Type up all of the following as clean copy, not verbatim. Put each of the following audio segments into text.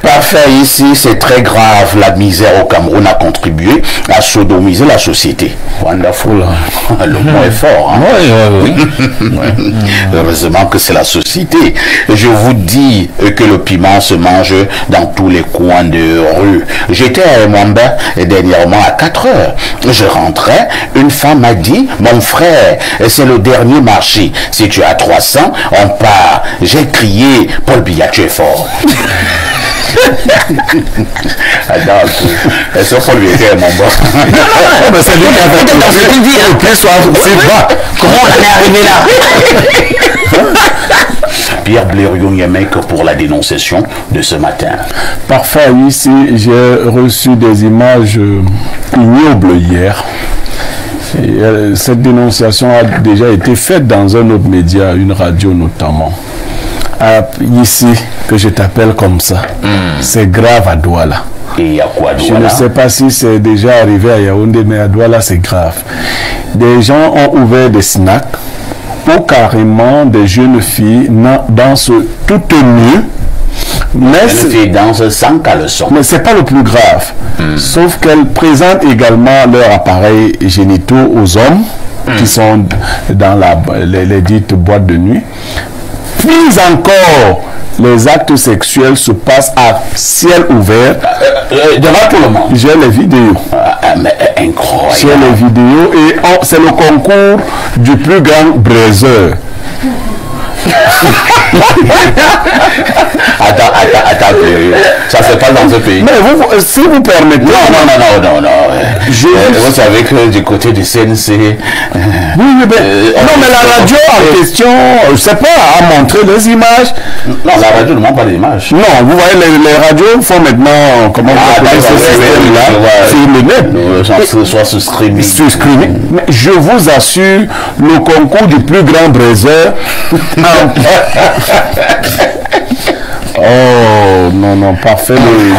Parfait, ici c'est très grave. La misère au Cameroun a contribué à sodomiser la société. Wonderful. Le mot est fort. Hein? Oui. Heureusement que c'est la société. Je vous dis que le piment se mange dans tous les coins de rue. J'étais à Mwamba dernièrement à 4 heures. Je rentrais, une femme m'a dit, mon frère, c'est le dernier marché. Si tu as 300, on part. J'ai crié, Paul Biya, tu es fort. Attends, est-ce que Paul Biya est mon bon? Non, c'est lui qui a fait dans cette vie, le plus soif, c'est pas. Comment on en est arrivé là? Pierre Blériot-Yémec pour la dénonciation de ce matin. Parfois, ici, j'ai reçu des images ignobles hier. Et, cette dénonciation a déjà été faite dans un autre média, une radio notamment. Ici, que je t'appelle comme ça, c'est grave à Douala. Et il y a quoi à Douala? Je ne sais pas si c'est déjà arrivé à Yaoundé, mais à Douala, c'est grave. Des gens ont ouvert des snacks où carrément des jeunes filles dansent toutes nues. Mais les dansent sans caleçon. Mais c'est pas le plus grave. Sauf qu'elles présentent également leurs appareils génitaux aux hommes qui sont dans les dites boîtes de nuit. Puis encore, les actes sexuels se passent à ciel ouvert. Devant tout le monde. J'ai les vidéos. Mais incroyable. J'ai les vidéos et c'est le concours du plus grand braiseur. Attends, ça se passe dans ce pays. Mais vous, si vous permettez... Non. Vous savez que du côté du CNC... Oui, mais la radio en question, je sais pas, a montré les images. Non, la radio ne montre pas les images. Non, vous voyez, les radios font maintenant, comment vous appelez ce système-là, sur le net. Soit sur streaming. Sur streaming. Mais je vous assure, le concours du plus grand braiseur... Oh, non, parfait.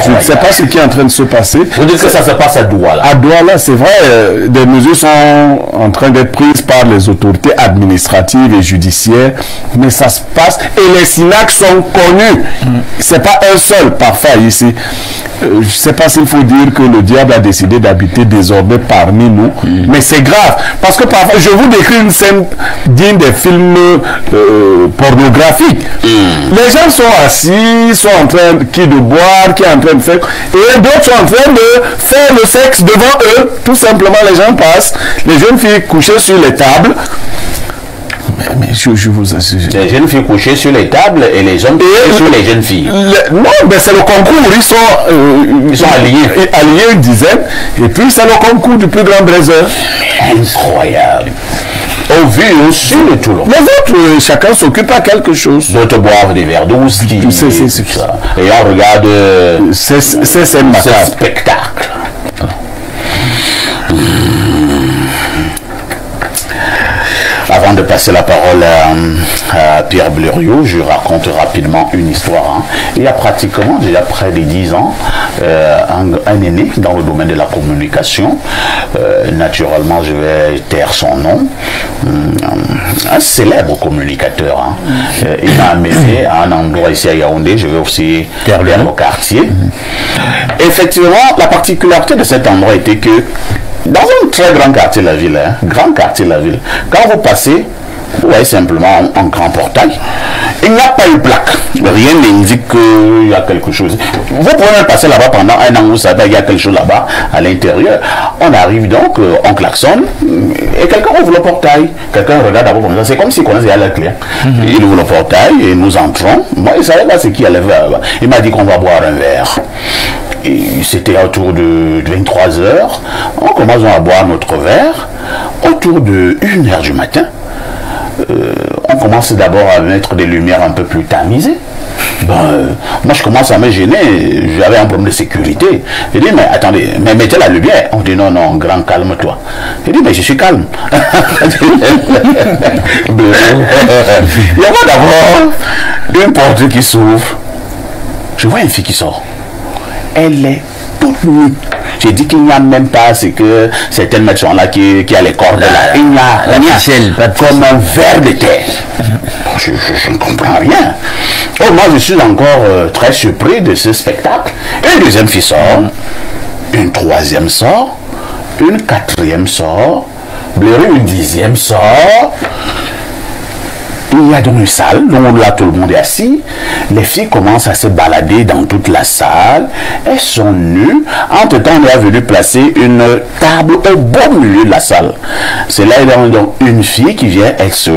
Je ne sais pas ce qui est en train de se passer. Vous dites que ça se passe à Douala. À Douala, c'est vrai, des mesures sont en train d'être prises par les autorités administratives et judiciaires, mais ça se passe et les SINAC sont connus. C'est pas un seul parfait ici. Je ne sais pas s'il faut dire que le diable a décidé d'habiter désormais parmi nous, mais c'est grave, parce que parfois, je vous décris une scène digne des films pornographiques. Les gens sont assis, sont en train de boire, qui est en train de faire, et d'autres sont en train de faire le sexe devant eux. Tout simplement, les gens passent, les jeunes filles couchées sur les tables. Mais je vous assure. Les jeunes filles couchées sur les tables et les hommes couchés sur les jeunes filles. Non, mais c'est le concours. Ils sont alliés. Alliés une dizaine. Et puis c'est le concours du plus grand braiseur. Incroyable. Au vu aussi de tout le monde. Les autres, chacun s'occupe à quelque chose. D'autres boivent des verres d'eau, c'est ça. Et on regarde ces spectacles. Avant de passer la parole à Pierre Blériot, je raconte rapidement une histoire. Il y a pratiquement, déjà près de 10 ans, un aîné dans le domaine de la communication, naturellement je vais taire son nom, un célèbre communicateur. Il m'a amené à un endroit ici à Yaoundé, je vais aussi faire au quartier. Effectivement, la particularité de cet endroit était que dans un très grand quartier de la ville, grand quartier de la ville, quand vous passez, vous voyez simplement un grand portail, il n'y a pas une plaque, rien n'indique qu'il y a quelque chose. Vous pouvez même passer là-bas pendant un an, vous savez qu'il y a quelque chose là-bas à l'intérieur. On arrive donc, on klaxonne, et quelqu'un ouvre le portail. Quelqu'un regarde d'abord comme ça, c'est comme s'il connaissait déjà la clé. Il ouvre le portail et nous entrons. Moi, il ne savait pas ce qu'il allait faire. Il m'a dit qu'on va boire un verre. C'était autour de 23 heures. On commence à boire notre verre. Autour de 1h du matin, on commence d'abord à mettre des lumières un peu plus tamisées. Moi je commence à me gêner, j'avais un problème de sécurité. Je dis mais attendez, mais mettez la lumière. On dit non, grand, calme-toi. Je dis mais je suis calme. Il y a d'abord une porte qui s'ouvre. Je vois une fille qui sort. Elle est toute nue. J'ai dit qu'il n'y a même pas ce que certaines maisons-là qui a les cordes là. Il n'y a rien. Comme un ver de terre. Je ne comprends rien. Oh, moi, je suis encore très surpris de ce spectacle. Une deuxième fille sort, une troisième sort, une quatrième sort, une dixième sort. Il y a donc une salle, donc là tout le monde est assis. Les filles commencent à se balader dans toute la salle. Elles sont nues. Entre-temps, on est venu placer une table au beau milieu de la salle. C'est là, il y a donc une fille qui vient, elle se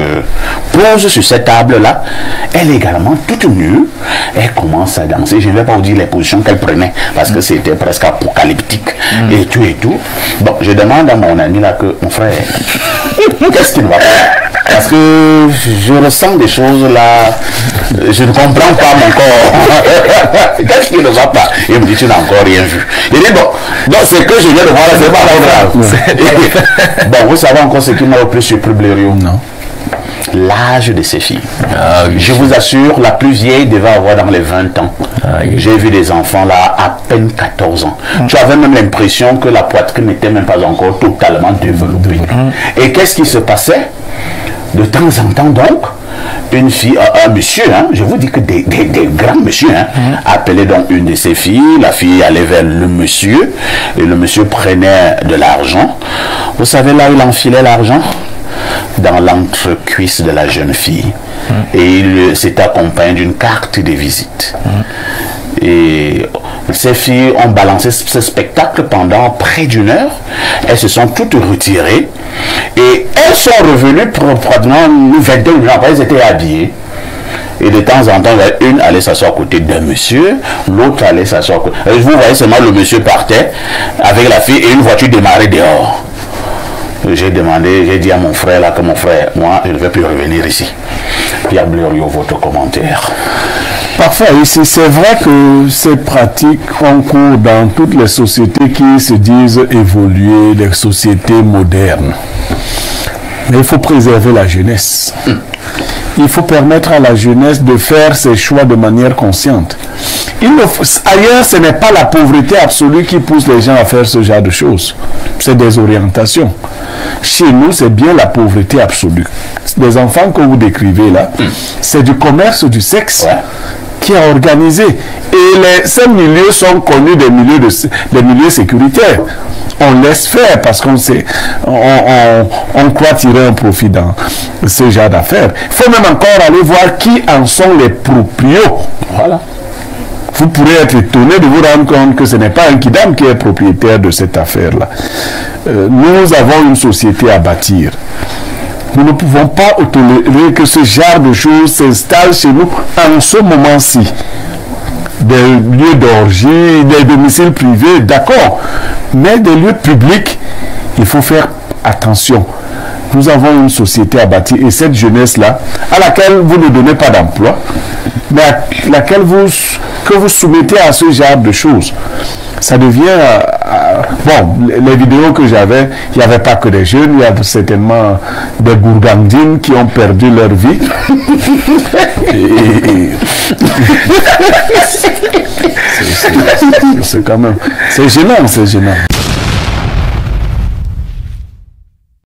pose sur cette table-là. Elle est également toute nue. Elle commence à danser. Je ne vais pas vous dire les positions qu'elle prenait, parce que c'était presque apocalyptique. Et tout. Bon, je demande à mon ami là que, mon frère, qu'est-ce qu'il va faire? Parce que je ressens des choses là, je ne comprends pas mon corps. Qu'est-ce qui ne va pas? Il me dit, tu n'as encore rien vu. Il dit, bon, donc c'est que je viens de voir là, c'est pas grave. Bon, vous savez encore ce qui m'a le plus surpris, Blériot? Non. L'âge de ces filles. Je vous assure, la plus vieille devait avoir dans les 20 ans. J'ai vu des enfants là à peine 14 ans. Tu avais même l'impression que la poitrine n'était même pas encore totalement développée. Et qu'est-ce qui se passait? De temps en temps donc, une fille, un monsieur, hein, je vous dis que des grands messieurs, hein, appelaient donc une de ses filles, la fille allait vers le monsieur, et le monsieur prenait de l'argent. Vous savez là où il enfilait l'argent? Dans l'entrecuisse de la jeune fille. Et il s'est accompagné d'une carte de visite. Et ces filles ont balancé ce spectacle pendant près d'une heure. Elles se sont toutes retirées. Et elles sont revenues probablement une vingtaine de minutes après, elles étaient habillées. Et de temps en temps, une allait s'asseoir à côté d'un monsieur, l'autre allait s'asseoir à côté. Vous voyez seulement le monsieur partait avec la fille et une voiture démarrait dehors. J'ai demandé, j'ai dit à mon frère là que mon frère, moi, je ne vais plus revenir ici. Pierre Blériot, votre commentaire. Parfait, c'est vrai que ces pratiques ont cours dans toutes les sociétés qui se disent évoluer, les sociétés modernes. Mais il faut préserver la jeunesse. Il faut permettre à la jeunesse de faire ses choix de manière consciente. Ailleurs, ce n'est pas la pauvreté absolue qui pousse les gens à faire ce genre de choses. C'est des orientations. Chez nous, c'est bien la pauvreté absolue. Les enfants que vous décrivez là, c'est du commerce du sexe qui est organisé. Et ces milieux sont connus des milieux sécuritaires. On laisse faire parce qu'on sait, on croit tirer un profit dans ce genre d'affaires. Il faut même encore aller voir qui en sont les proprios. Voilà. Vous pourrez être étonné de vous rendre compte que ce n'est pas un kidam qui est propriétaire de cette affaire-là. Nous avons une société à bâtir. Nous ne pouvons pas tolérer que ce genre de choses s'installe chez nous en ce moment-ci. Des lieux d'orgie, des domiciles privés, d'accord. Mais des lieux publics, il faut faire attention. Nous avons une société à bâtir et cette jeunesse-là, à laquelle vous ne donnez pas d'emploi, mais à laquelle que vous soumettez à ce genre de choses, ça devient... bon, les vidéos que j'avais, il n'y avait pas que des jeunes, il y a certainement des gourgandines qui ont perdu leur vie. C'est quand même... C'est gênant, c'est gênant.